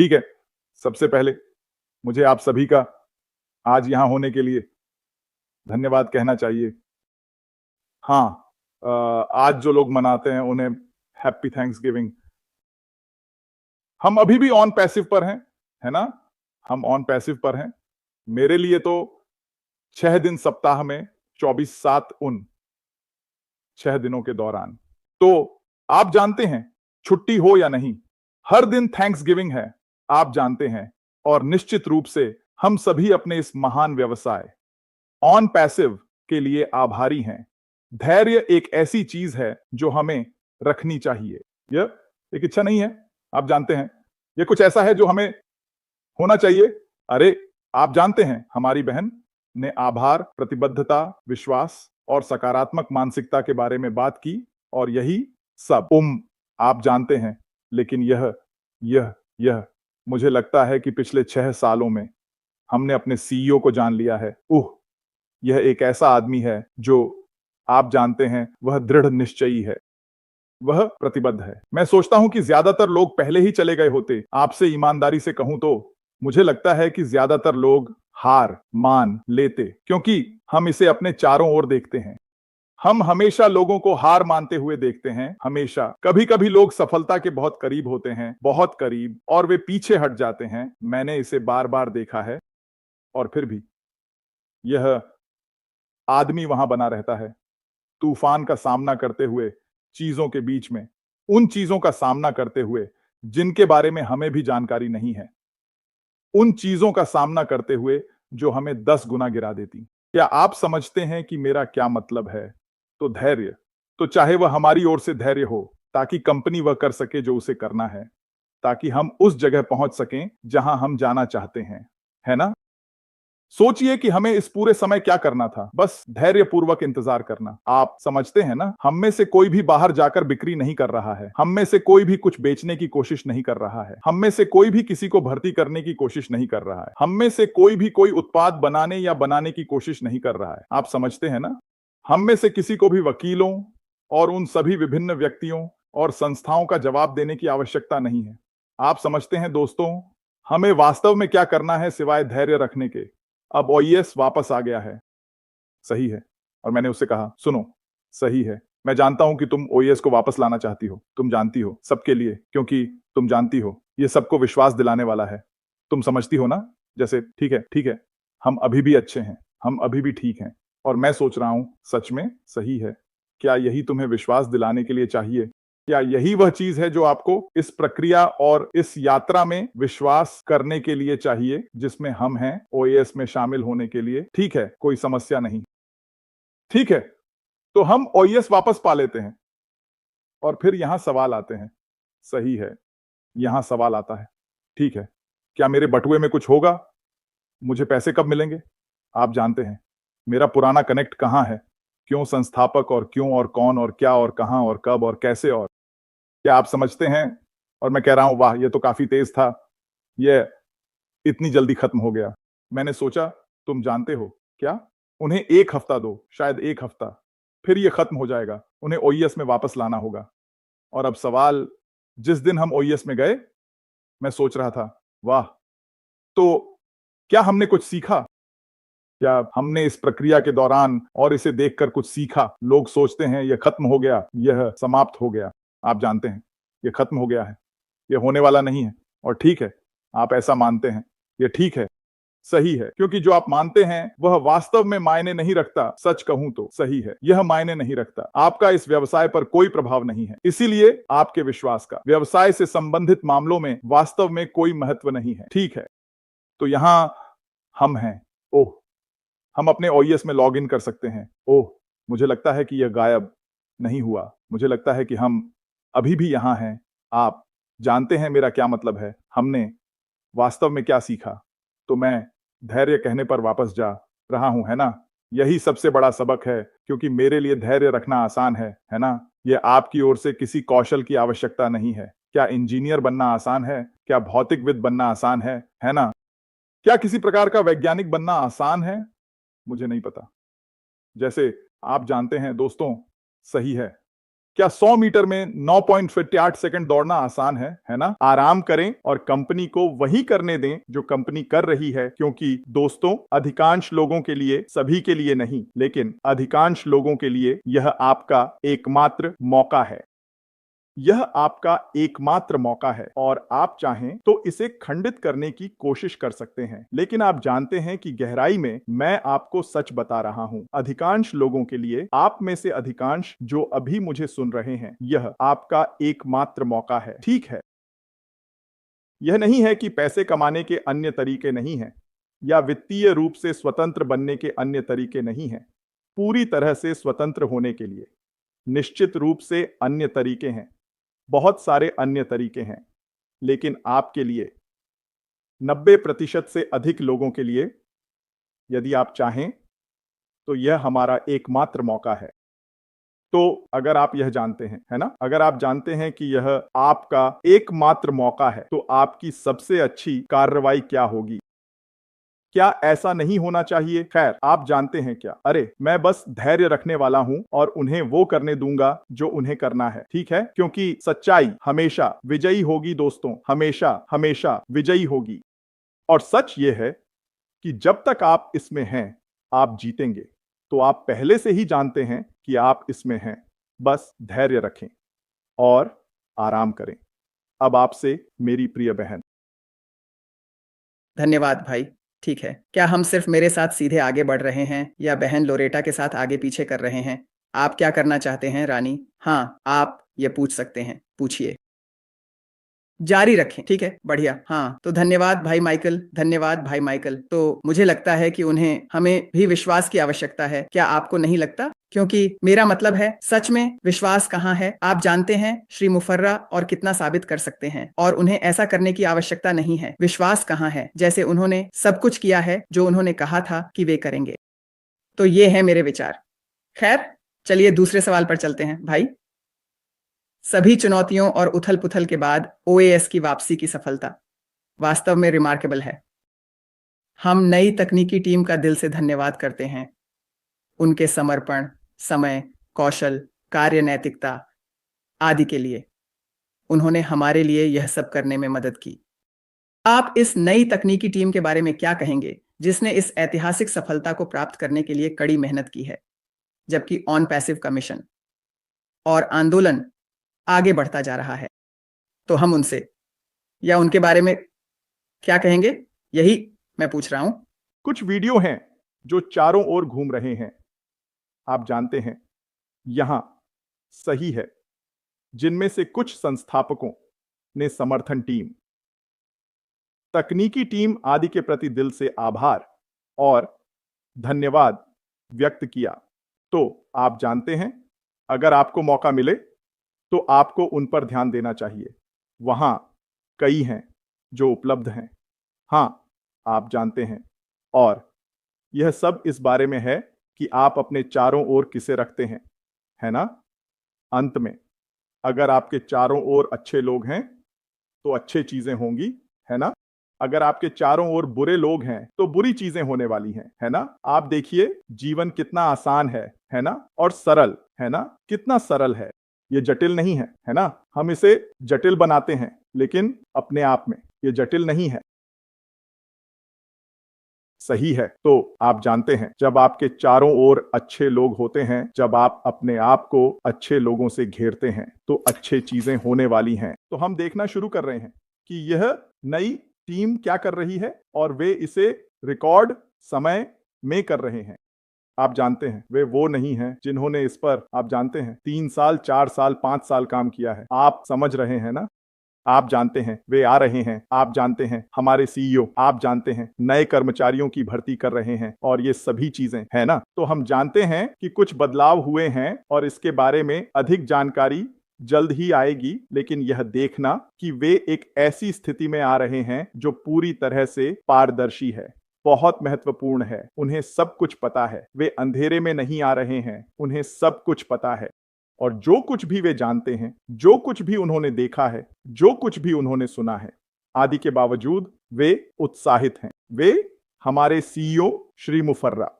ठीक है, सबसे पहले मुझे आप सभी का आज यहाँ होने के लिए धन्यवाद कहना चाहिए। हाँ, आज जो लोग मनाते हैं उन्हें हैप्पी थैंक्सगिविंग। हम अभी भी ऑन पैसिव पर हैं, है ना? हम ऑन पैसिव पर हैं। मेरे लिए तो 6 दिन सप्ताह में 24/7 उन 6 दिनों के दौरान। तो आप जानते हैं, छुट्टी हो या नहीं, हर दिन थैंक्सगिविंग है, आप जानते हैं। और निश्चित रूप से हम सभी अपने इस महान व्यवसाय ऑन पैसिव के लिए आभारी हैं। धैर्य एक ऐसी चीज है जो हमें रखनी चाहिए। यह एक इच्छा नहीं है, आप जानते हैं। ये कुछ ऐसा है जो हमें होना चाहिए। अरे, आप जानते हैं, हमारी बहन ने आभार, प्रतिबद्धता, विश्वास और सकारात्मक मानसिकता के बारे में बात की और यही सब आप जानते हैं। लेकिन यह मुझे लगता है कि पिछले 6 सालों में हमने अपने सीईओ को जान लिया है। यह एक ऐसा आदमी है जो आप जानते हैं, वह दृढ़ निश्चयी है, वह प्रतिबद्ध है। मैं सोचता हूं कि ज्यादातर लोग पहले ही चले गए होते। आपसे ईमानदारी से कहूं तो मुझे लगता है कि ज्यादातर लोग हार मान लेते, क्योंकि हम इसे अपने चारों ओर देखते हैं। हम हमेशा लोगों को हार मानते हुए देखते हैं, हमेशा। कभी कभी लोग सफलता के बहुत करीब होते हैं, बहुत करीब, और वे पीछे हट जाते हैं। मैंने इसे बार बार देखा है। और फिर भी यह आदमी वहां बना रहता है, तूफान का सामना करते हुए, चीजों के बीच में, उन चीजों का सामना करते हुए जिनके बारे में हमें भी जानकारी नहीं है, उन चीजों का सामना करते हुए जो हमें 10 गुना गिरा देती। क्या आप समझते हैं कि मेरा क्या मतलब है? तो धैर्य, तो चाहे वह हमारी ओर से धैर्य हो, ताकि कंपनी वह कर सके जो उसे करना है, ताकि हम उस जगह पहुंच सकें जहां हम जाना चाहते हैं, है ना? सोचिए कि हमें इस पूरे समय क्या करना था, बस धैर्यपूर्वक इंतजार करना। आप समझते हैं ना, हम में से कोई भी बाहर जाकर बिक्री नहीं कर रहा है, हम में से कोई भी कुछ बेचने की कोशिश नहीं कर रहा है, हम में से कोई भी किसी को भर्ती करने की कोशिश नहीं कर रहा है, हम में से कोई भी कोई उत्पाद बनाने या बनाने की कोशिश नहीं कर रहा है। आप समझते हैं ना, हम में से किसी को भी वकीलों और उन सभी विभिन्न व्यक्तियों और संस्थाओं का जवाब देने की आवश्यकता नहीं है। आप समझते हैं दोस्तों, हमें वास्तव में क्या करना है सिवाय धैर्य रखने के? अब ओईएस वापस आ गया है। सही है। और मैंने उससे कहा, सुनो, सही है, मैं जानता हूं कि तुम ओईएस को वापस लाना चाहती हो, तुम जानती हो, सबके लिए, क्योंकि तुम जानती हो ये सबको विश्वास दिलाने वाला है। तुम समझती हो ना? जैसे ठीक है, हम अभी भी अच्छे हैं, हम अभी भी ठीक हैं। और मैं सोच रहा हूं, सच में सही है। क्या यही तुम्हें विश्वास दिलाने के लिए चाहिए? क्या यही वह चीज है जो आपको इस प्रक्रिया और इस यात्रा में विश्वास करने के लिए चाहिए, जिसमें हम हैं, ओएएस में शामिल होने के लिए? ठीक है, कोई समस्या नहीं। ठीक है, तो हम ओएएस वापस पा लेते हैं। और फिर यहां सवाल आते हैं। सही है, यहां सवाल आता है। ठीक है, क्या मेरे बटुए में कुछ होगा? मुझे पैसे कब मिलेंगे? आप जानते हैं, मेरा पुराना कनेक्ट कहां है? क्यों संस्थापक, और क्यों, और कौन, और क्या, और कहां, और कब, और कैसे, और क्या आप समझते हैं? और मैं कह रहा हूं, वाह, ये तो काफी तेज था। ये इतनी जल्दी खत्म हो गया। मैंने सोचा, तुम जानते हो क्या? उन्हें 1 हफ्ता दो, शायद 1 हफ्ता, फिर ये खत्म हो जाएगा। उन्हें ओईएस में वापस लाना होगा। और अब सवाल, जिस दिन हम ओईएस में गए, मैं सोच रहा था, वाह, तो क्या हमने कुछ सीखा? क्या हमने इस प्रक्रिया के दौरान और इसे देखकर कुछ सीखा? लोग सोचते हैं यह खत्म हो गया, यह समाप्त हो गया। आप जानते हैं, ये खत्म हो गया है, ये होने वाला नहीं है। और ठीक है, आप ऐसा मानते हैं, ये ठीक है, सही है, क्योंकि जो आप मानते हैं वह वास्तव में मायने नहीं रखता। सच कहूं तो सही है, यह मायने नहीं रखता। आपका इस व्यवसाय पर कोई प्रभाव नहीं है, इसीलिए आपके विश्वास का व्यवसाय से संबंधित मामलों में वास्तव में कोई महत्व नहीं है। ठीक है, तो यहां हम हैं। ओह, हम अपने ओईएस में लॉग इन कर सकते हैं। ओह, मुझे लगता है कि यह गायब नहीं हुआ। मुझे लगता है कि हम अभी भी यहां हैं। आप जानते हैं मेरा क्या मतलब है? हमने वास्तव में क्या सीखा? तो मैं धैर्य कहने पर वापस जा रहा हूं, है ना? यही सबसे बड़ा सबक है, क्योंकि मेरे लिए धैर्य रखना आसान है ना? यह आपकी ओर से किसी कौशल की आवश्यकता नहीं है। क्या इंजीनियर बनना आसान है? क्या भौतिकविद बनना आसान है ना? क्या किसी प्रकार का वैज्ञानिक बनना आसान है? मुझे नहीं पता। जैसे आप जानते हैं दोस्तों, सही है। क्या 100 मीटर में 9.58 सेकंड दौड़ना आसान है ना? आराम करें और कंपनी को वही करने दें जो कंपनी कर रही है, क्योंकि दोस्तों, अधिकांश लोगों के लिए, सभी के लिए नहीं, लेकिन अधिकांश लोगों के लिए यह आपका एकमात्र मौका है। यह आपका एकमात्र मौका है और आप चाहें तो इसे खंडित करने की कोशिश कर सकते हैं, लेकिन आप जानते हैं कि गहराई में मैं आपको सच बता रहा हूं। अधिकांश लोगों के लिए, आप में से अधिकांश जो अभी मुझे सुन रहे हैं, यह आपका एकमात्र मौका है। ठीक है, यह नहीं है कि पैसे कमाने के अन्य तरीके नहीं हैं या वित्तीय रूप से स्वतंत्र बनने के अन्य तरीके नहीं हैं। पूरी तरह से स्वतंत्र होने के लिए निश्चित रूप से अन्य तरीके हैं, बहुत सारे अन्य तरीके हैं, लेकिन आपके लिए 90% से अधिक लोगों के लिए, यदि आप चाहें तो यह हमारा एकमात्र मौका है। तो अगर आप यह जानते हैं, है ना, अगर आप जानते हैं कि यह आपका एकमात्र मौका है, तो आपकी सबसे अच्छी कार्रवाई क्या होगी? क्या ऐसा नहीं होना चाहिए? खैर, आप जानते हैं क्या? अरे, मैं बस धैर्य रखने वाला हूं और उन्हें वो करने दूंगा जो उन्हें करना है, ठीक है? क्योंकि सच्चाई हमेशा विजयी होगी दोस्तों, हमेशा हमेशा विजयी होगी। और सच ये है कि जब तक आप इसमें हैं, आप जीतेंगे। तो आप पहले से ही जानते हैं कि आप इसमें हैं। बस धैर्य रखें और आराम करें। अब आपसे मेरी प्रिय बहन। धन्यवाद भाई। ठीक है, क्या हम सिर्फ मेरे साथ सीधे आगे बढ़ रहे हैं या बहन लोरेटा के साथ आगे पीछे कर रहे हैं? आप क्या करना चाहते हैं रानी? हाँ, आप ये पूछ सकते हैं, पूछिए। जारी रखें, ठीक है, बढ़िया। हाँ, तो धन्यवाद भाई माइकल, धन्यवाद भाई माइकल। तो मुझे लगता है कि उन्हें हमें भी विश्वास की आवश्यकता है, क्या आपको नहीं लगता? क्योंकि मेरा मतलब है, सच में विश्वास कहाँ है? आप जानते हैं श्री मुफर्रा और कितना साबित कर सकते हैं, और उन्हें ऐसा करने की आवश्यकता नहीं है। विश्वास कहाँ है? जैसे उन्होंने सब कुछ किया है जो उन्होंने कहा था कि वे करेंगे। तो ये है मेरे विचार। खैर, चलिए दूसरे सवाल पर चलते हैं भाई। सभी चुनौतियों और उथल-पुथल के बाद ओएएस की वापसी की सफलता वास्तव में रिमार्केबल है। हम नई तकनीकी टीम का दिल से धन्यवाद करते हैं। उनके समर्पण, समय, कौशल, कार्य नैतिकता आदि के लिए। उन्होंने हमारे लिए यह सब करने में मदद की। आप इस नई तकनीकी टीम के बारे में क्या कहेंगे, जिसने इस ऐतिहासिक सफलता को प्राप्त करने के लिए कड़ी मेहनत की है, जबकि ऑन पैसिव का मिशन और आंदोलन आगे बढ़ता जा रहा है? तो हम उनसे या उनके बारे में क्या कहेंगे, यही मैं पूछ रहा हूं। कुछ वीडियो हैं जो चारों ओर घूम रहे हैं, आप जानते हैं, यहां सही है, जिनमें से कुछ संस्थापकों ने समर्थन टीम, तकनीकी टीम आदि के प्रति दिल से आभार और धन्यवाद व्यक्त किया। तो आप जानते हैं, अगर आपको मौका मिले तो आपको उन पर ध्यान देना चाहिए। वहां कई हैं जो उपलब्ध हैं। हां, आप जानते हैं, और यह सब इस बारे में है कि आप अपने चारों ओर किसे रखते हैं, है ना? अंत में, अगर आपके चारों ओर अच्छे लोग हैं तो अच्छी चीजें होंगी, है ना? अगर आपके चारों ओर बुरे लोग हैं तो बुरी चीजें होने वाली हैं, है ना? आप देखिए जीवन कितना आसान है ना? और सरल, है ना? कितना सरल है। ये जटिल नहीं है ना? हम इसे जटिल बनाते हैं, लेकिन अपने आप में ये जटिल नहीं है। सही है। तो आप जानते हैं, जब आपके चारों ओर अच्छे लोग होते हैं, जब आप अपने आप को अच्छे लोगों से घेरते हैं, तो अच्छी चीजें होने वाली हैं। तो हम देखना शुरू कर रहे हैं कि यह नई टीम क्या कर रही है, और वे इसे रिकॉर्ड समय में कर रहे हैं। आप जानते हैं, वे वो नहीं हैं जिन्होंने इस पर, आप जानते हैं, 3 साल, 4 साल, 5 साल काम किया है। आप समझ रहे हैं ना? आप जानते हैं, वे आ रहे हैं। आप जानते हैं, हमारे सीईओ, आप जानते हैं, नए कर्मचारियों की भर्ती कर रहे हैं, और ये सभी चीजें, है ना? तो हम जानते हैं कि कुछ बदलाव हुए हैं और इसके बारे में अधिक जानकारी जल्द ही आएगी, लेकिन यह देखना कि वे एक ऐसी स्थिति में आ रहे हैं जो पूरी तरह से पारदर्शी है, बहुत महत्वपूर्ण है। उन्हें सब कुछ पता है, वे अंधेरे में नहीं आ रहे हैं, उन्हें सब कुछ पता है। और जो कुछ भी वे जानते हैं, जो कुछ भी उन्होंने देखा है, जो कुछ भी उन्होंने सुना है, आदि के बावजूद वे उत्साहित हैं। वे हमारे सीईओ श्री मुफर्रा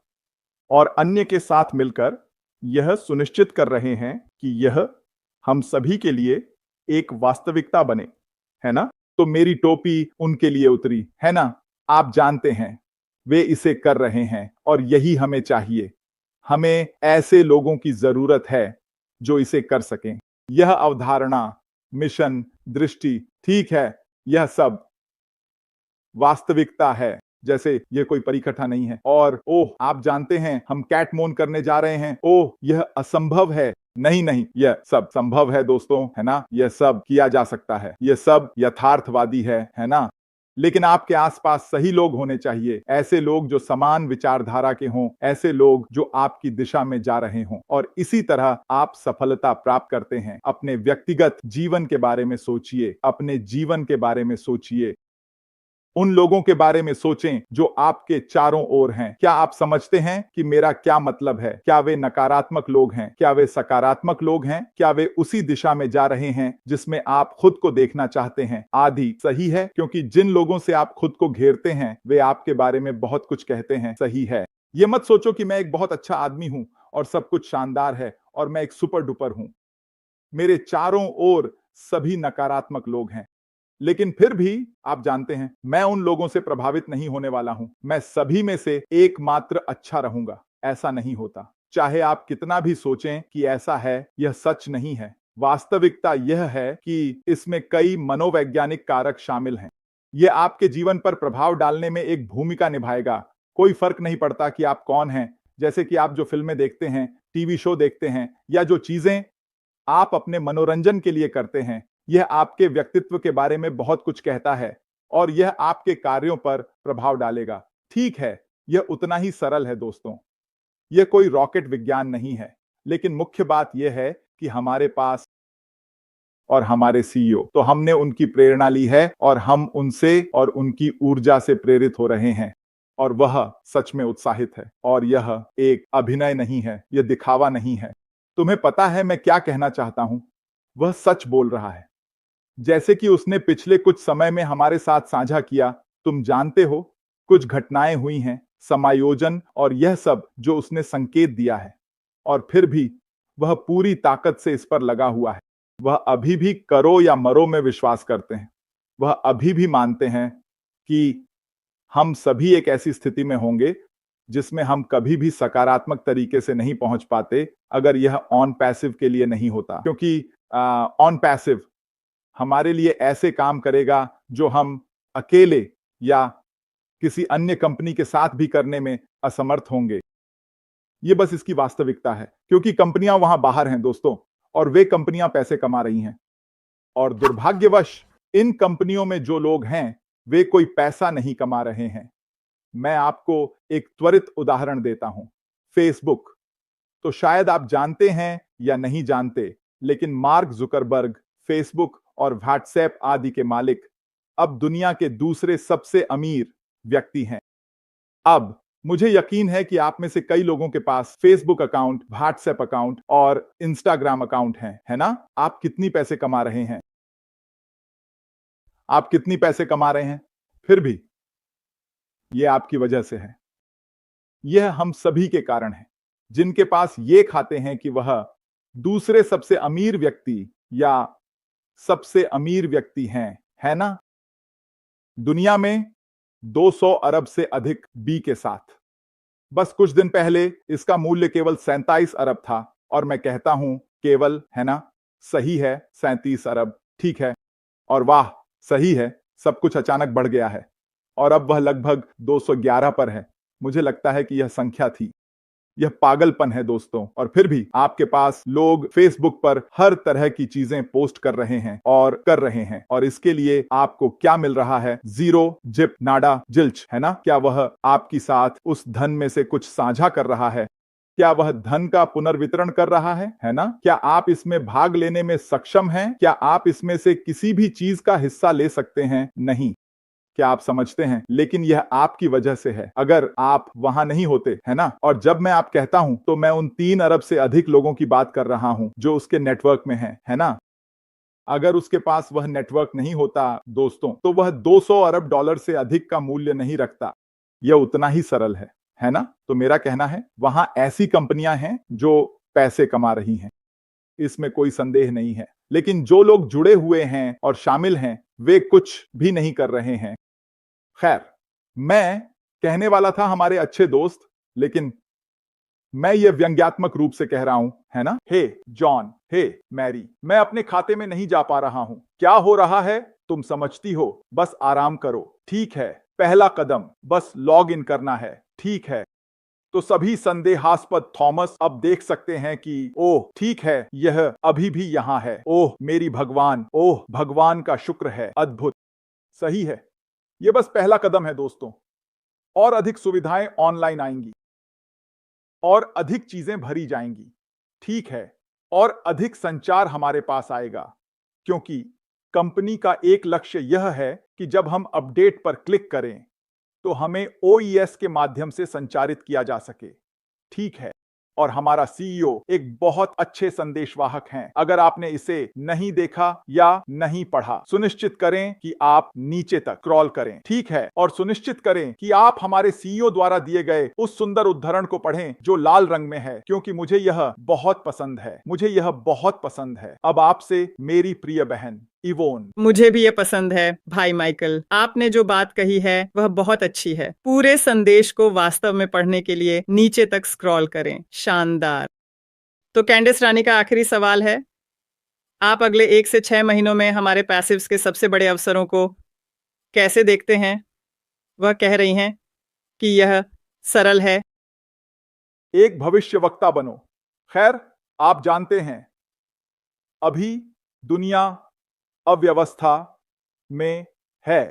और अन्य के साथ मिलकर यह सुनिश्चित कर रहे हैं कि यह हम सभी के लिए एक वास्तविकता बने, है ना? तो मेरी टोपी उनके लिए उतरी, है ना? आप जानते हैं वे इसे कर रहे हैं और यही हमें चाहिए। हमें ऐसे लोगों की जरूरत है जो इसे कर सकें। यह अवधारणा, मिशन, दृष्टि, ठीक है, यह सब वास्तविकता है। जैसे ये कोई परिकथा नहीं है और ओह आप जानते हैं हम कैटमोन करने जा रहे हैं, ओह यह असंभव है। नहीं नहीं, यह सब संभव है दोस्तों, है ना? यह सब किया जा सकता है, यह सब यथार्थवादी है ना? लेकिन आपके आसपास सही लोग होने चाहिए, ऐसे लोग जो समान विचारधारा के हों, ऐसे लोग जो आपकी दिशा में जा रहे हों, और इसी तरह आप सफलता प्राप्त करते हैं। अपने व्यक्तिगत जीवन के बारे में सोचिए, अपने जीवन के बारे में सोचिए, उन लोगों के बारे में सोचें जो आपके चारों ओर हैं। क्या आप समझते हैं कि मेरा क्या मतलब है? क्या वे नकारात्मक लोग हैं? क्या वे सकारात्मक लोग हैं? क्या वे उसी दिशा में जा रहे हैं जिसमें आप खुद को देखना चाहते हैं? आदि सही है, क्योंकि जिन लोगों से आप खुद को घेरते हैं वे आपके बारे में बहुत कुछ कहते हैं। सही है। ये मत सोचो कि मैं एक बहुत अच्छा आदमी हूं और सब कुछ शानदार है और मैं एक सुपर डुपर हूं। मेरे चारों ओर सभी नकारात्मक लोग हैं, लेकिन फिर भी आप जानते हैं मैं उन लोगों से प्रभावित नहीं होने वाला हूं। मैं सभी में से एकमात्र अच्छा रहूंगा। ऐसा नहीं होता। चाहे आप कितना भी सोचें कि ऐसा है, यह सच नहीं है। वास्तविकता यह है कि इसमें कई मनोवैज्ञानिक कारक शामिल हैं। यह आपके जीवन पर प्रभाव डालने में एक भूमिका निभाएगा। कोई फर्क नहीं पड़ता कि आप कौन हैं, जैसे कि आप जो फिल्में देखते हैं, टीवी शो देखते हैं, या जो चीजें आप अपने मनोरंजन के लिए करते हैं, यह आपके व्यक्तित्व के बारे में बहुत कुछ कहता है और यह आपके कार्यों पर प्रभाव डालेगा। ठीक है, यह उतना ही सरल है दोस्तों। यह कोई रॉकेट विज्ञान नहीं है, लेकिन मुख्य बात यह है कि हमारे पास और हमारे सीईओ, तो हमने उनकी प्रेरणा ली है और हम उनसे और उनकी ऊर्जा से प्रेरित हो रहे हैं, और वह सच में उत्साहित है। और यह एक अभिनय नहीं है, यह दिखावा नहीं है। तुम्हें पता है मैं क्या कहना चाहता हूं? वह सच बोल रहा है, जैसे कि उसने पिछले कुछ समय में हमारे साथ साझा किया। तुम जानते हो, कुछ घटनाएं हुई हैं, समायोजन और यह सब जो उसने संकेत दिया है, और फिर भी वह पूरी ताकत से इस पर लगा हुआ है। वह अभी भी करो या मरो में विश्वास करते हैं। वह अभी भी मानते हैं कि हम सभी एक ऐसी स्थिति में होंगे जिसमें हम कभी भी सकारात्मक तरीके से नहीं पहुंच पाते अगर यह ऑन पैसिव के लिए नहीं होता, क्योंकि ऑन पैसिव हमारे लिए ऐसे काम करेगा जो हम अकेले या किसी अन्य कंपनी के साथ भी करने में असमर्थ होंगे। ये बस इसकी वास्तविकता है, क्योंकि कंपनियां वहां बाहर हैं दोस्तों, और वे कंपनियां पैसे कमा रही हैं, और दुर्भाग्यवश इन कंपनियों में जो लोग हैं वे कोई पैसा नहीं कमा रहे हैं। मैं आपको एक त्वरित उदाहरण देता हूं, फेसबुक। तो शायद आप जानते हैं या नहीं जानते, लेकिन मार्क जुकरबर्ग, फेसबुक और व्हाट्सएप आदि के मालिक अब दुनिया के दूसरे सबसे अमीर व्यक्ति हैं। अब मुझे यकीन है कि आप में से कई लोगों के पास फेसबुक अकाउंट, व्हाट्सएप अकाउंट और इंस्टाग्राम अकाउंट है ना? आप कितनी पैसे कमा रहे हैं? आप कितनी पैसे कमा रहे हैं? फिर भी यह आपकी वजह से है। यह हम सभी के कारण है, जिनके पास ये खाते हैं कि वह दूसरे सबसे अमीर व्यक्ति या सबसे अमीर व्यक्ति हैं, है ना? दुनिया में 200 अरब से अधिक बी के साथ। बस कुछ दिन पहले इसका मूल्य केवल 37 अरब था, और मैं कहता हूं केवल, है ना? सही है, 37 अरब, ठीक है। और वाह, सही है, सब कुछ अचानक बढ़ गया है और अब वह लगभग 211 पर है। मुझे लगता है कि यह संख्या थी। यह पागलपन है दोस्तों, और फिर भी आपके पास लोग फेसबुक पर हर तरह की चीजें पोस्ट कर रहे हैं और इसके लिए आपको क्या मिल रहा है? जीरो, जिप, नाडा, जिल्च, है ना? क्या वह आपकी साथ उस धन में से कुछ साझा कर रहा है? क्या वह धन का पुनर्वितरण कर रहा है ना? क्या आप इसमें भाग लेने में सक्षम हैं? क्या आप इसमें से किसी भी चीज का हिस्सा ले सकते हैं? नहीं। क्या आप समझते हैं? लेकिन यह आपकी वजह से है। अगर आप वहां नहीं होते, है ना? और जब मैं आप कहता हूं तो मैं उन 3 अरब से अधिक लोगों की बात कर रहा हूं जो उसके नेटवर्क में हैं, है ना? अगर उसके पास वह नेटवर्क नहीं होता दोस्तों, तो वह 200 अरब डॉलर से अधिक का मूल्य नहीं रखता। यह उतना ही सरल है ना? तो मेरा कहना है वहां ऐसी कंपनियां हैं जो पैसे कमा रही हैं। इसमें कोई संदेह नहीं है। लेकिन जो लोग जुड़े हुए हैं और शामिल हैं, वे कुछ भी नहीं कर रहे हैं। खैर, मैं कहने वाला था हमारे अच्छे दोस्त, लेकिन मैं ये व्यंग्यात्मक रूप से कह रहा हूं, है ना? हे जॉन, हे मैरी, मैं अपने खाते में नहीं जा पा रहा हूं। क्या हो रहा है तुम समझती हो, बस आराम करो। ठीक है, पहला कदम बस लॉग इन करना है। ठीक है, तो सभी संदेहास्पद थॉमस अब देख सकते हैं कि ओह ठीक है, यह अभी भी यहां है। ओह मेरी भगवान, ओह भगवान का शुक्र है, अद्भुत। सही है, यह बस पहला कदम है दोस्तों। और अधिक सुविधाएं ऑनलाइन आएंगी और अधिक चीजें भरी जाएंगी। ठीक है, और अधिक संचार हमारे पास आएगा, क्योंकि कंपनी का एक लक्ष्य यह है कि जब हम अपडेट पर क्लिक करें तो हमें ओईएस के माध्यम से संचारित किया जा सके। ठीक है, और हमारा सीईओ एक बहुत अच्छे संदेशवाहक हैं। अगर आपने इसे नहीं देखा या नहीं पढ़ा, सुनिश्चित करें कि आप नीचे तक स्क्रॉल करें। ठीक है, और सुनिश्चित करें कि आप हमारे सीईओ द्वारा दिए गए उस सुंदर उद्धरण को पढ़ें जो लाल रंग में है, क्योंकि मुझे यह बहुत पसंद है। मुझे यह बहुत पसंद है। अब आपसे मेरी प्रिय बहन इवोन। मुझे भी ये पसंद है भाई माइकल। आपने जो बात कही है वह बहुत अच्छी है। पूरे संदेश को वास्तव में पढ़ने के लिए नीचे तक स्क्रॉल करें। शानदार। तो कैंडिस रानी का आखिरी सवाल है, आप अगले 1 से 6 महीनों में हमारे पैसिव्स के सबसे बड़े अवसरों को कैसे देखते हैं? वह कह रही हैं कि यह सरल है। एक भविष्यवक्ता बनो। खैर, आप जानते हैं, अभी दुनिया अव्यवस्था में है।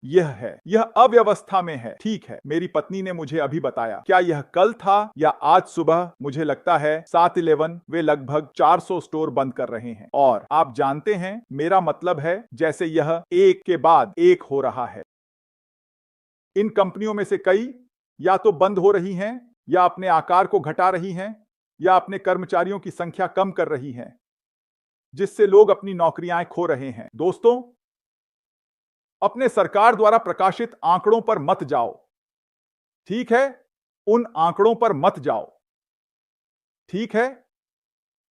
यह अव्यवस्था में है। ठीक है, मेरी पत्नी ने मुझे अभी बताया। क्या यह कल था या आज सुबह? मुझे लगता है 7-11 वे लगभग 400 स्टोर बंद कर रहे हैं। और आप जानते हैं, मेरा मतलब है जैसे यह एक के बाद एक हो रहा है। इन कंपनियों में से कई या तो बंद हो रही हैं, या अपने आकार को घटा रही हैं, या अपने कर्मचारियों की संख्या कम कर रही हैं, जिससे लोग अपनी नौकरियां खो रहे हैं। दोस्तों, अपने सरकार द्वारा प्रकाशित आंकड़ों पर मत जाओ। ठीक है, उन आंकड़ों पर मत जाओ। ठीक है,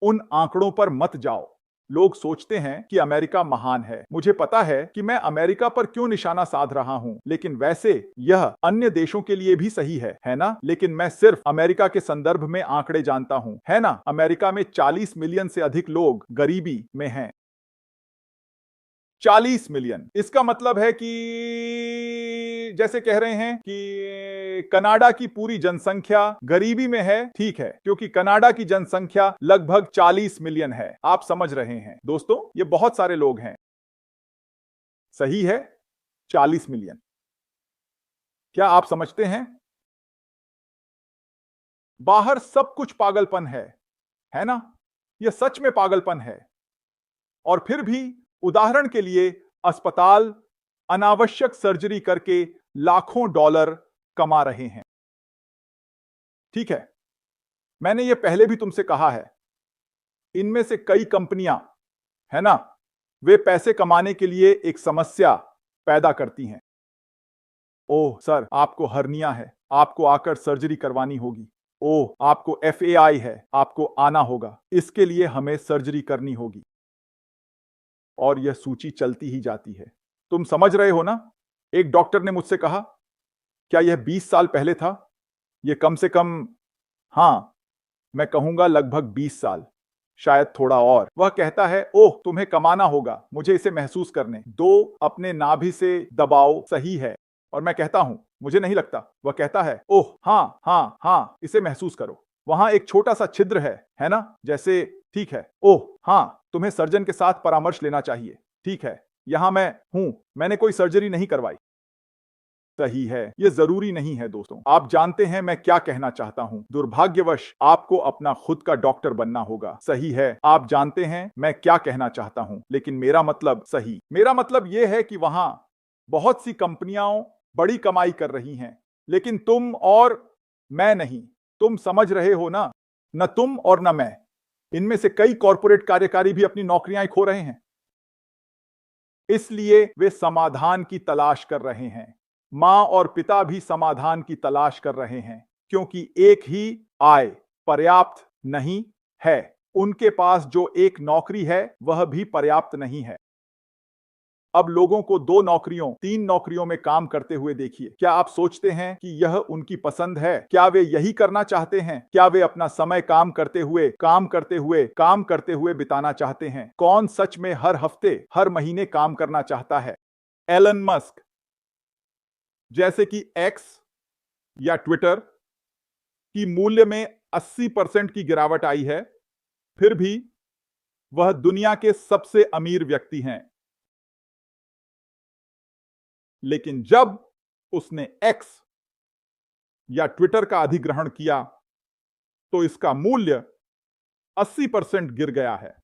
उन आंकड़ों पर मत जाओ। लोग सोचते हैं कि अमेरिका महान है। मुझे पता है कि मैं अमेरिका पर क्यों निशाना साध रहा हूं, लेकिन वैसे यह अन्य देशों के लिए भी सही है ना? लेकिन मैं सिर्फ अमेरिका के संदर्भ में आंकड़े जानता हूं, है ना? अमेरिका में 40 मिलियन से अधिक लोग गरीबी में हैं। 40 मिलियन। इसका मतलब है कि जैसे कह रहे हैं कि कनाडा की पूरी जनसंख्या गरीबी में है। ठीक है, क्योंकि कनाडा की जनसंख्या लगभग 40 मिलियन है। आप समझ रहे हैं दोस्तों, ये बहुत सारे लोग हैं। सही है, 40 मिलियन। क्या आप समझते हैं? बाहर सब कुछ पागलपन है ना? यह सच में पागलपन है। और फिर भी उदाहरण के लिए अस्पताल अनावश्यक सर्जरी करके लाखों डॉलर कमा रहे हैं। ठीक है, मैंने यह पहले भी तुमसे कहा है, इनमें से कई कंपनियां, है ना, वे पैसे कमाने के लिए एक समस्या पैदा करती हैं। ओह सर, आपको हर्निया है, आपको आकर सर्जरी करवानी होगी। ओह, आपको FAI है, आपको आना होगा, इसके लिए हमें सर्जरी करनी होगी। और यह सूची चलती ही जाती है। तुम समझ रहे हो ना? एक डॉक्टर ने मुझसे कहा, क्या यह 20 साल पहले था? यह कम से कम, हां, मैं कहूंगा लगभग 20 साल, शायद थोड़ा और। वह कहता है, ओह तुम्हें कमाना होगा, मुझे इसे महसूस करने दो, अपने नाभि से दबाओ। सही है। और मैं कहता हूं, मुझे नहीं लगता। वह कहता है, ओह हां हां हां, इसे महसूस करो, वहां एक छोटा सा छिद्र है ना? जैसे, ठीक है, ओह हां, तुम्हें सर्जन के साथ परामर्श लेना चाहिए। ठीक है, यहां मैं हूं, मैंने कोई सर्जरी नहीं करवाई। सही है, यह जरूरी नहीं है दोस्तों। आप जानते हैं मैं क्या कहना चाहता हूं। दुर्भाग्यवश आपको अपना खुद का डॉक्टर बनना होगा। सही है, आप जानते हैं मैं क्या कहना चाहता हूं, लेकिन मेरा मतलब सही। मेरा मतलब यह है कि वहां बहुत सी कंपनियां बड़ी कमाई कर रही हैं, लेकिन तुम और मैं नहीं। तुम समझ रहे हो ना? न तुम और न मैं। इनमें से कई कॉर्पोरेट कार्यकारी भी अपनी नौकरियां खो रहे हैं। इसलिए वे समाधान की तलाश कर रहे हैं। मां और पिता भी समाधान की तलाश कर रहे हैं, क्योंकि एक ही आय पर्याप्त नहीं है। उनके पास जो एक नौकरी है वह भी पर्याप्त नहीं है। अब लोगों को 2 नौकरियों, 3 नौकरियों में काम करते हुए देखिए। क्या आप सोचते हैं कि यह उनकी पसंद है? क्या वे यही करना चाहते हैं? क्या वे अपना समय काम करते हुए बिताना चाहते हैं? कौन सच में हर हफ्ते, हर महीने काम करना चाहता है? एलन मस्क जैसे कि एक्स या ट्विटर की मूल्य में 80% की गिरावट आई है, फिर भी वह दुनिया के सबसे अमीर व्यक्ति हैं। लेकिन जब उसने एक्स या ट्विटर का अधिग्रहण किया तो इसका मूल्य 80% गिर गया है।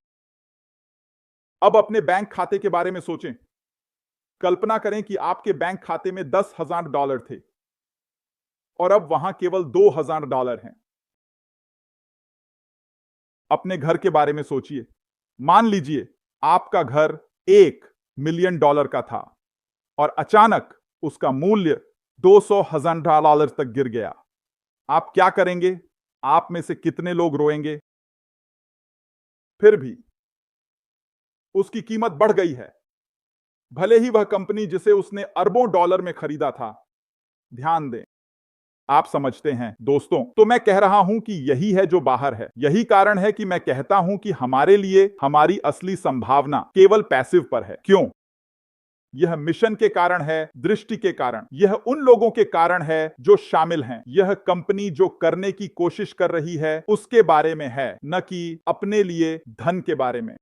अब अपने बैंक खाते के बारे में सोचें। कल्पना करें कि आपके बैंक खाते में $10,000 थे और अब वहां केवल $2,000 हैं। अपने घर के बारे में सोचिए। मान लीजिए आपका घर $1 मिलियन का था और अचानक उसका मूल्य $200,000 तक गिर गया। आप क्या करेंगे? आप में से कितने लोग रोएंगे? फिर भी उसकी कीमत बढ़ गई है, भले ही वह कंपनी जिसे उसने अरबों डॉलर में खरीदा था। ध्यान दें, आप समझते हैं दोस्तों, तो मैं कह रहा हूं कि यही है जो बाहर है। यही कारण है कि मैं कहता हूं कि हमारे लिए हमारी असली संभावना केवल पैसिव पर है। क्यों? यह मिशन के कारण है, दृष्टि के कारण, यह उन लोगों के कारण है जो शामिल हैं। यह कंपनी जो करने की कोशिश कर रही है उसके बारे में है, न कि अपने लिए धन के बारे में।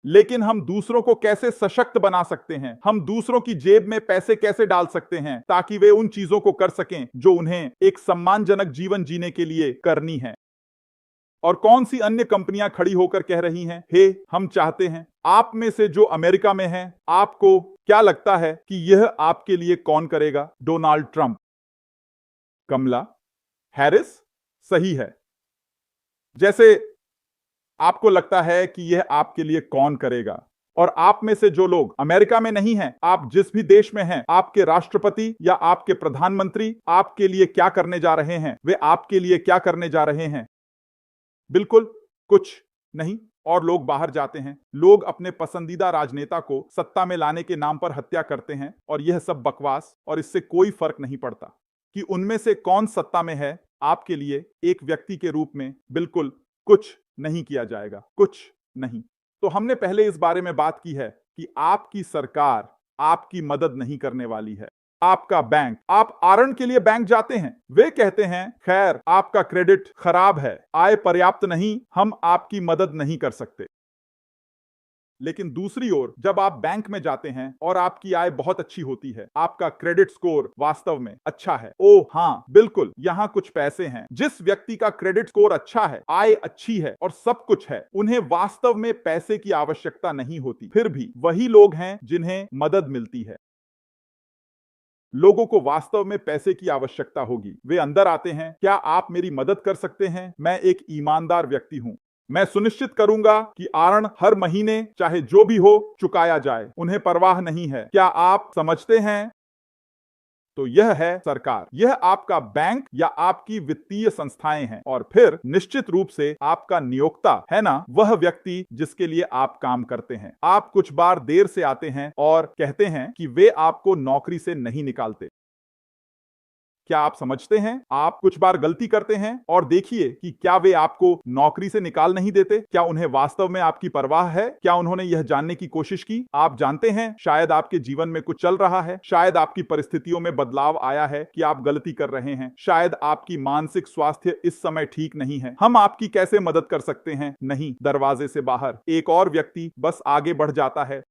लेकिन हम दूसरों को कैसे सशक्त बना सकते हैं? हम दूसरों की जेब में पैसे कैसे डाल सकते हैं ताकि वे उन चीजों को कर सकें जो उन्हें एक सम्मानजनक जीवन जीने के लिए करनी है? और कौन सी अन्य कंपनियां खड़ी होकर कह रही हैं, हे हम चाहते हैं। आप में से जो अमेरिका में हैं, आपको क्या लगता है कि यह आपके लिए कौन करेगा? डोनाल्ड ट्रंप, कमला हैरिस? सही है। जैसे आपको लगता है कि यह आपके लिए कौन करेगा? और आप में से जो लोग अमेरिका में नहीं हैं, आप जिस भी देश में हैं, आपके राष्ट्रपति या आपके प्रधानमंत्री आपके लिए क्या करने जा रहे हैं? वे आपके लिए क्या करने जा रहे हैं? बिल्कुल कुछ नहीं। और लोग बाहर जाते हैं, लोग अपने पसंदीदा राजनेता को सत्ता में लाने के नाम पर हत्या करते हैं, और यह सब बकवास, और इससे कोई फर्क नहीं पड़ता कि उनमें से कौन सत्ता में है। आपके लिए एक व्यक्ति के रूप में बिल्कुल कुछ नहीं किया जाएगा, कुछ नहीं। तो हमने पहले इस बारे में बात की है कि आपकी सरकार आपकी मदद नहीं करने वाली है। आपका बैंक, आप आरण के लिए बैंक जाते हैं, वे कहते हैं खैर आपका क्रेडिट खराब है, आय पर्याप्त नहीं, हम आपकी मदद नहीं कर सकते। लेकिन दूसरी ओर जब आप बैंक में जाते हैं और आपकी आय बहुत अच्छी होती है, आपका क्रेडिट स्कोर वास्तव में अच्छा है, ओह हाँ बिल्कुल, यहाँ कुछ पैसे हैं। जिस व्यक्ति का क्रेडिट स्कोर अच्छा है, आय अच्छी है और सब कुछ है, उन्हें वास्तव में पैसे की आवश्यकता नहीं होती, फिर भी वही लोग हैं जिन्हें मदद मिलती है। लोगों को वास्तव में पैसे की आवश्यकता होगी, वे अंदर आते हैं, क्या आप मेरी मदद कर सकते हैं? मैं एक ईमानदार व्यक्ति हूं, मैं सुनिश्चित करूंगा कि आरण हर महीने चाहे जो भी हो चुकाया जाए, उन्हें परवाह नहीं है। क्या आप समझते हैं? तो यह है सरकार, यह आपका बैंक या आपकी वित्तीय संस्थाएं हैं, और फिर निश्चित रूप से आपका नियोक्ता है ना, वह व्यक्ति जिसके लिए आप काम करते हैं। आप कुछ बार देर से आते हैं और कहते हैं कि वे आपको नौकरी से नहीं निकालते। क्या आप समझते हैं? आप कुछ बार गलती करते हैं और देखिए कि क्या वे आपको नौकरी से निकाल नहीं देते। क्या उन्हें वास्तव में आपकी परवाह है? क्या उन्होंने यह जानने की कोशिश की? आप जानते हैं, शायद आपके जीवन में कुछ चल रहा है, शायद आपकी परिस्थितियों में बदलाव आया है कि आप गलती कर रहे हैं, शायद आपकी मानसिक स्वास्थ्य इस समय ठीक नहीं है। हम आपकी कैसे मदद कर सकते हैं? नहीं, दरवाजे से बाहर एक और व्यक्ति बस आगे बढ़ जाता है।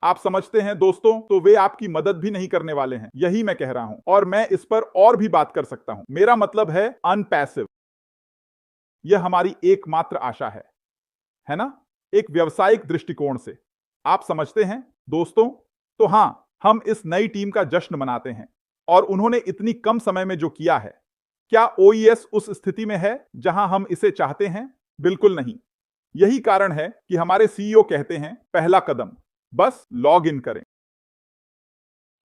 आप समझते हैं दोस्तों, तो वे आपकी मदद भी नहीं करने वाले हैं, यही मैं कह रहा हूं। और मैं इस पर और भी बात कर सकता हूं। मेरा मतलब है अनपैसिव। यह हमारी एकमात्र आशा है ना? एक व्यावसायिक दृष्टिकोण से। आप समझते हैं दोस्तों? तो हां, हम इस नई टीम का जश्न मनाते हैं, और उन्होंने इतनी कम समय में जो किया है। क्या ओईएस उस स्थिति में है जहां हम इसे चाहते हैं? बिल्कुल नहीं। यही कारण है कि हमारे सीईओ कहते हैं, पहला कदम बस लॉग इन करें।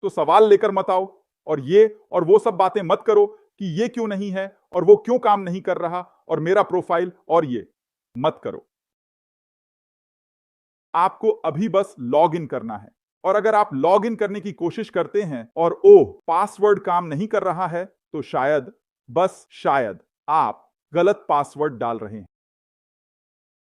तो सवाल लेकर मत आओ और ये और वो सब बातें मत करो कि ये क्यों नहीं है और वो क्यों काम नहीं कर रहा और मेरा प्रोफाइल और ये। मत करो। आपको अभी बस लॉग इन करना है, और अगर आप लॉग इन करने की कोशिश करते हैं और ओह पासवर्ड काम नहीं कर रहा है, तो शायद, बस शायद, आप गलत पासवर्ड डाल रहे हैं।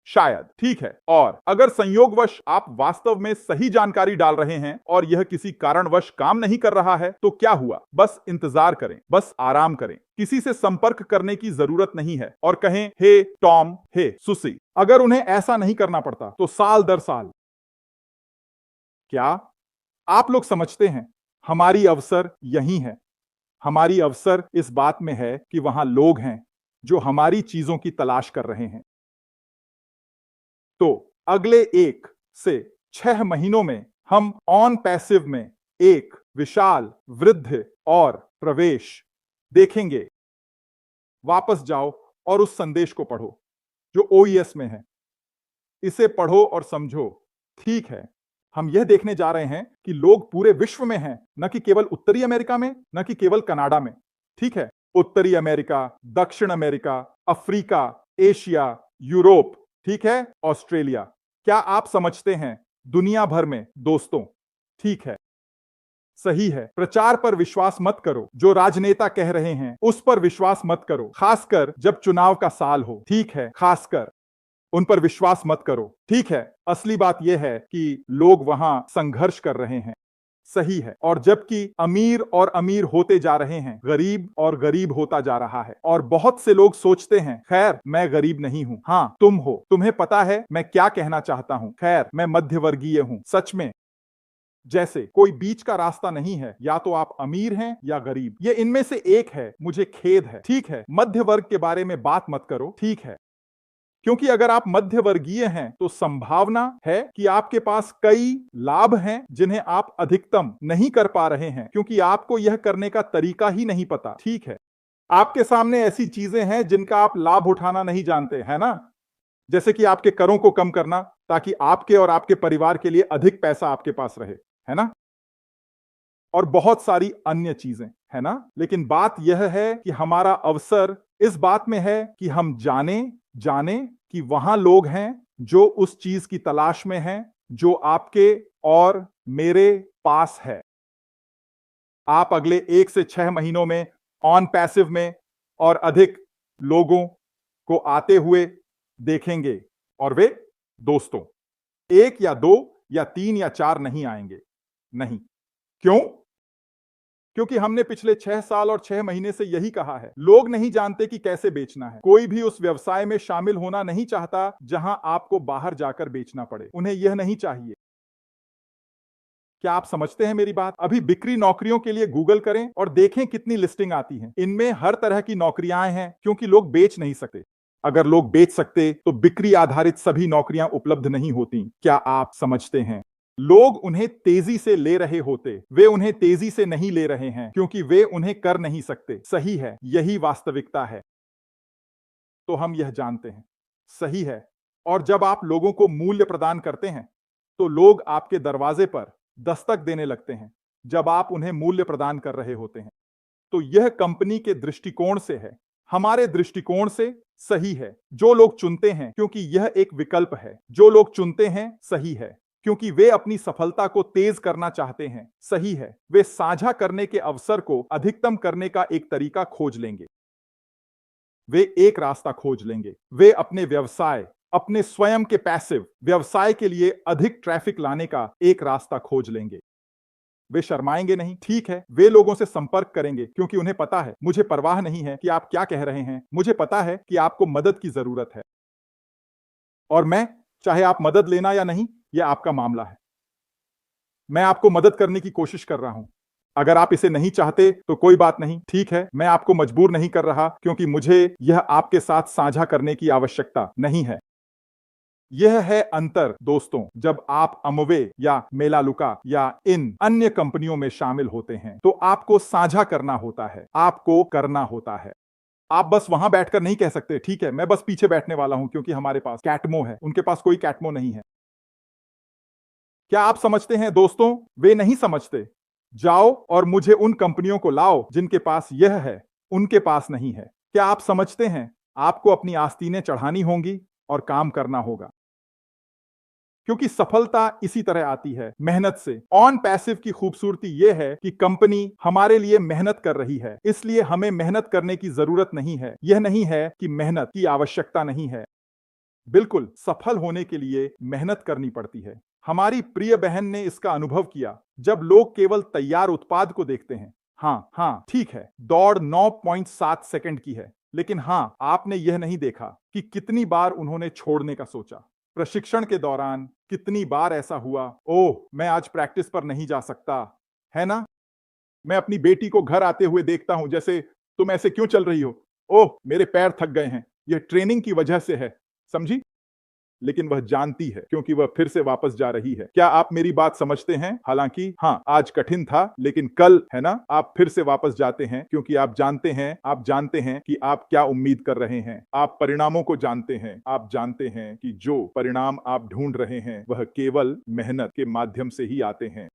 शायद, ठीक है। और अगर संयोगवश आप वास्तव में सही जानकारी डाल रहे हैं और यह किसी कारणवश काम नहीं कर रहा है, तो क्या हुआ? बस इंतजार करें, बस आराम करें। किसी से संपर्क करने की जरूरत नहीं है और कहें, हे टॉम, हे सुसी। अगर उन्हें ऐसा नहीं करना पड़ता तो साल दर साल। क्या आप लोग समझते हैं? हमारी अवसर यही है। हमारी अवसर इस बात में है कि वहां लोग हैं जो हमारी चीजों की तलाश कर रहे हैं। तो अगले 1 से 6 महीनों में हम ऑन पैसिव में एक विशाल वृद्धि और प्रवेश देखेंगे। वापस जाओ और उस संदेश को पढ़ो जो ओईएस में है। इसे पढ़ो और समझो। ठीक है, हम यह देखने जा रहे हैं कि लोग पूरे विश्व में हैं, न कि केवल उत्तरी अमेरिका में, न कि केवल कनाडा में। ठीक है, उत्तरी अमेरिका, दक्षिण अमेरिका, अफ्रीका, एशिया, यूरोप, ठीक है, ऑस्ट्रेलिया। क्या आप समझते हैं? दुनिया भर में दोस्तों। ठीक है, सही है। प्रचार पर विश्वास मत करो। जो राजनेता कह रहे हैं उस पर विश्वास मत करो, खासकर जब चुनाव का साल हो। ठीक है, खासकर उन पर विश्वास मत करो। ठीक है, असली बात यह है कि लोग वहां संघर्ष कर रहे हैं। सही है। और जबकि अमीर और अमीर होते जा रहे हैं, गरीब और गरीब होता जा रहा है। और बहुत से लोग सोचते हैं, खैर मैं गरीब नहीं हूं। हाँ तुम हो। तुम्हें पता है मैं क्या कहना चाहता हूं? खैर मैं मध्यवर्गीय हूं। सच में, जैसे कोई बीच का रास्ता नहीं है। या तो आप अमीर हैं या गरीब, ये इनमें से एक है। मुझे खेद है। ठीक है, मध्य वर्ग के बारे में बात मत करो। ठीक है, क्योंकि अगर आप मध्यवर्गीय हैं तो संभावना है कि आपके पास कई लाभ हैं जिन्हें आप अधिकतम नहीं कर पा रहे हैं क्योंकि आपको यह करने का तरीका ही नहीं पता। ठीक है, आपके सामने ऐसी चीजें हैं जिनका आप लाभ उठाना नहीं जानते, है ना? जैसे कि आपके करों को कम करना ताकि आपके और आपके परिवार के लिए अधिक पैसा आपके पास रहे, है ना? और बहुत सारी अन्य चीजें, है ना? लेकिन बात यह है कि हमारा अवसर इस बात में है कि हम जाने कि वहां लोग हैं जो उस चीज की तलाश में हैं जो आपके और मेरे पास है। आप अगले 1 से 6 महीनों में ऑन पैसिव में और अधिक लोगों को आते हुए देखेंगे, और वे दोस्तों 1 या 2 या 3 या 4 नहीं आएंगे। नहीं। क्यों? क्योंकि हमने पिछले 6 साल और 6 महीने से यही कहा है। लोग नहीं जानते कि कैसे बेचना है। कोई भी उस व्यवसाय में शामिल होना नहीं चाहता जहां आपको बाहर जाकर बेचना पड़े। उन्हें यह नहीं चाहिए। क्या आप समझते हैं मेरी बात? अभी बिक्री नौकरियों के लिए गूगल करें और देखें कितनी लिस्टिंग आती हैं। इनमें हर तरह की नौकरियां हैं क्योंकि लोग बेच नहीं सकते। अगर लोग बेच सकते तो बिक्री आधारित सभी नौकरियां उपलब्ध नहीं होती। क्या आप समझते हैं? लोग उन्हें तेजी से ले रहे होते। वे उन्हें तेजी से नहीं ले रहे हैं क्योंकि वे उन्हें कर नहीं सकते। सही है, यही वास्तविकता है। तो हम यह जानते हैं। सही है। और जब आप लोगों को मूल्य प्रदान करते हैं तो लोग आपके दरवाजे पर दस्तक देने लगते हैं जब आप उन्हें मूल्य प्रदान कर रहे होते हैं। तो यह कंपनी के दृष्टिकोण से है। हमारे दृष्टिकोण से सही है। जो लोग चुनते हैं क्योंकि यह एक विकल्प है। जो लोग चुनते हैं सही है क्योंकि वे अपनी सफलता को तेज करना चाहते हैं। सही है, वे साझा करने के अवसर को अधिकतम करने का एक तरीका खोज लेंगे। वे एक रास्ता खोज लेंगे। वे अपने व्यवसाय, अपने स्वयं के पैसिव व्यवसाय के लिए अधिक ट्रैफिक लाने का एक रास्ता खोज लेंगे। वे शर्माएंगे नहीं। ठीक है, वे लोगों से संपर्क करेंगे क्योंकि उन्हें पता है मुझे परवाह नहीं है कि आप क्या कह रहे हैं। मुझे पता है कि आपको मदद की जरूरत है और मैं, चाहे आप मदद लेना या नहीं, यह आपका मामला है। मैं आपको मदद करने की कोशिश कर रहा हूं। अगर आप इसे नहीं चाहते तो कोई बात नहीं। ठीक है, मैं आपको मजबूर नहीं कर रहा क्योंकि मुझे यह आपके साथ साझा करने की आवश्यकता नहीं है। यह है अंतर दोस्तों। जब आप अमवे या मेलालुका या इन अन्य कंपनियों में शामिल होते हैं तो आपको साझा करना होता है, आपको करना होता है। आप बस वहां बैठकर नहीं कह सकते, ठीक है मैं बस पीछे बैठने वाला हूं क्योंकि हमारे पास कैटमो है। उनके पास कोई कैटमो नहीं है। क्या आप समझते हैं दोस्तों? वे नहीं समझते। जाओ और मुझे उन कंपनियों को लाओ जिनके पास यह है, उनके पास नहीं है। क्या आप समझते हैं? आपको अपनी आस्तीनें चढ़ानी होंगी और काम करना होगा, क्योंकि सफलता इसी तरह आती है, मेहनत से। ऑन पैसिव की खूबसूरती यह है कि कंपनी हमारे लिए मेहनत कर रही है, इसलिए हमें मेहनत करने की जरूरत नहीं है। यह नहीं है कि मेहनत की आवश्यकता नहीं है। बिल्कुल, सफल होने के लिए मेहनत करनी पड़ती है। हमारी प्रिय बहन ने इसका अनुभव किया जब लोग केवल तैयार उत्पाद को देखते हैं। हाँ, ठीक है, दौड़ 9.7 सेकंड की है, लेकिन हाँ, आपने यह नहीं देखा कि कितनी बार उन्होंने छोड़ने का सोचा। प्रशिक्षण के दौरान कितनी बार ऐसा हुआ, ओह, मैं आज प्रैक्टिस पर नहीं जा सकता, है ना? मैं अपनी बेटी को घर आते हुए देखता हूं, जैसे, तुम ऐसे क्यों चल रही हो? ओह, मेरे पैर थक गए हैं, यह ट्रेनिंग की वजह से है, समझी? लेकिन वह जानती है, क्योंकि वह फिर से वापस जा रही है। क्या आप मेरी बात समझते हैं? हालांकि हाँ, आज कठिन था, लेकिन कल, है ना, आप फिर से वापस जाते हैं, क्योंकि आप जानते हैं कि आप क्या उम्मीद कर रहे हैं। आप परिणामों को जानते हैं। आप जानते हैं कि जो परिणाम आप ढूंढ रहे हैं वह केवल मेहनत के माध्यम से ही आते हैं।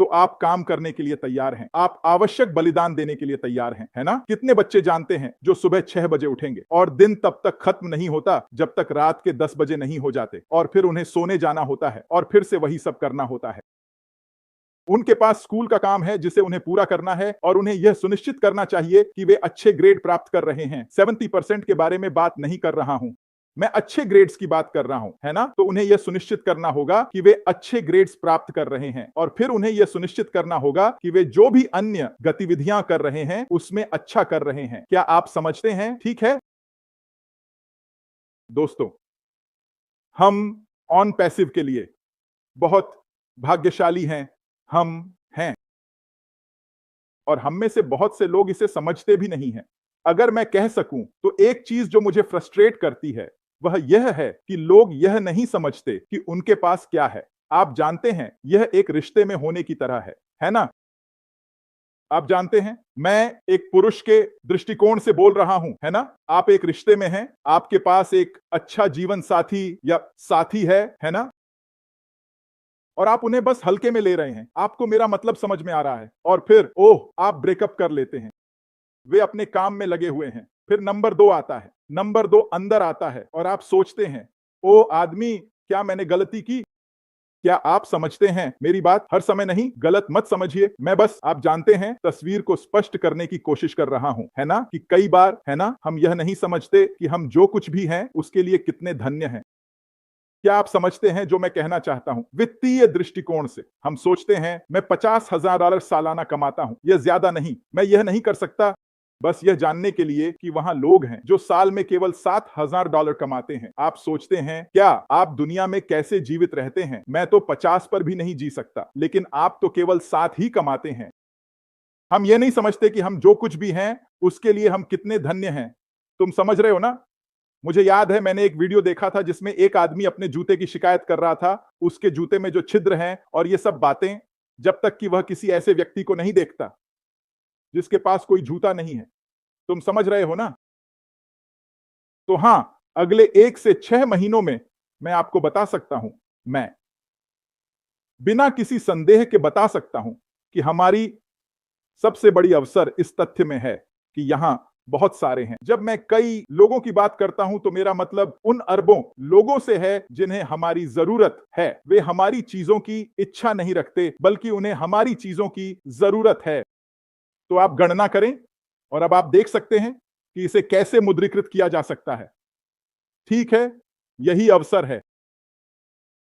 तो आप काम करने के लिए तैयार हैं, आप आवश्यक बलिदान देने के लिए तैयार हैं, है ना? कितने बच्चे जानते हैं जो सुबह 6 बजे उठेंगे और दिन तब तक खत्म नहीं होता जब तक रात के 10 बजे नहीं हो जाते, और फिर उन्हें सोने जाना होता है और फिर से वही सब करना होता है। उनके पास स्कूल का काम है जिसे उन्हें पूरा करना है, और उन्हें यह सुनिश्चित करना चाहिए कि वे अच्छे ग्रेड प्राप्त कर रहे हैं। 70% के बारे में बात नहीं कर रहा हूं, मैं अच्छे ग्रेड्स की बात कर रहा हूं, है ना? तो उन्हें यह सुनिश्चित करना होगा कि वे अच्छे ग्रेड्स प्राप्त कर रहे हैं, और फिर उन्हें यह सुनिश्चित करना होगा कि वे जो भी अन्य गतिविधियां कर रहे हैं उसमें अच्छा कर रहे हैं। क्या आप समझते हैं? ठीक है दोस्तों, हम ऑन पैसिव के लिए बहुत भाग्यशाली हैं। हम हैं, और हम में से बहुत से लोग इसे समझते भी नहीं हैं। अगर मैं कह सकूं तो एक चीज जो मुझे फ्रस्ट्रेट करती है वह यह है कि लोग यह नहीं समझते कि उनके पास क्या है। आप जानते हैं, यह एक रिश्ते में होने की तरह है ना? आप जानते हैं, मैं एक पुरुष के दृष्टिकोण से बोल रहा हूं, है ना? आप एक रिश्ते में हैं, आपके पास एक अच्छा जीवन साथी या साथी है ना? और आप उन्हें बस हल्के में ले रहे हैं। आपको मेरा मतलब समझ में आ रहा है, और फिर ओह, आप ब्रेकअप कर लेते हैं। वे अपने काम में लगे हुए हैं। फिर नंबर 2 आता है। नंबर 2 अंदर आता है, और आप सोचते हैं, ओ आदमी, क्या मैंने गलती की? क्या आप समझते हैं मेरी बात? हर समय नहीं, गलत मत समझिए। मैं बस, आप जानते हैं, तस्वीर को स्पष्ट करने की कोशिश कर रहा हूं, है ना? कि कई बार, है ना, हम यह नहीं समझते कि हम जो कुछ भी हैं उसके लिए कितने धन्य हैं। क्या आप समझते हैं जो मैं कहना चाहता हूं? वित्तीय दृष्टिकोण से हम सोचते हैं, मैं $50,000 सालाना कमाता हूं, यह ज्यादा नहीं, मैं यह नहीं कर सकता। बस यह जानने के लिए कि वहां लोग हैं जो साल में केवल $7,000 कमाते हैं। आप सोचते हैं, क्या आप दुनिया में कैसे जीवित रहते हैं? मैं तो 50 पर भी नहीं जी सकता, लेकिन आप तो केवल 7 ही कमाते हैं। हम ये नहीं समझते कि हम जो कुछ भी हैं उसके लिए हम कितने धन्य हैं। तुम समझ रहे हो ना? मुझे याद है, मैंने एक वीडियो देखा था जिसमें एक आदमी अपने जूते की शिकायत कर रहा था, उसके जूते में जो छिद्र हैं और ये सब बातें, जब तक कि वह किसी ऐसे व्यक्ति को नहीं देखता जिसके पास कोई जूता नहीं है। तुम समझ रहे हो ना? तो हां, अगले 1 से 6 महीनों में मैं आपको बता सकता हूं, मैं बिना किसी संदेह के बता सकता हूं कि हमारी सबसे बड़ी अवसर इस तथ्य में है कि यहां बहुत सारे हैं। जब मैं कई लोगों की बात करता हूं तो मेरा मतलब उन अरबों लोगों से है जिन्हें हमारी जरूरत है। वे हमारी चीजों की इच्छा नहीं रखते, बल्कि उन्हें हमारी चीजों की जरूरत है। तो आप गणना करें, और अब आप देख सकते हैं कि इसे कैसे मुद्रीकृत किया जा सकता है। ठीक है, यही अवसर है।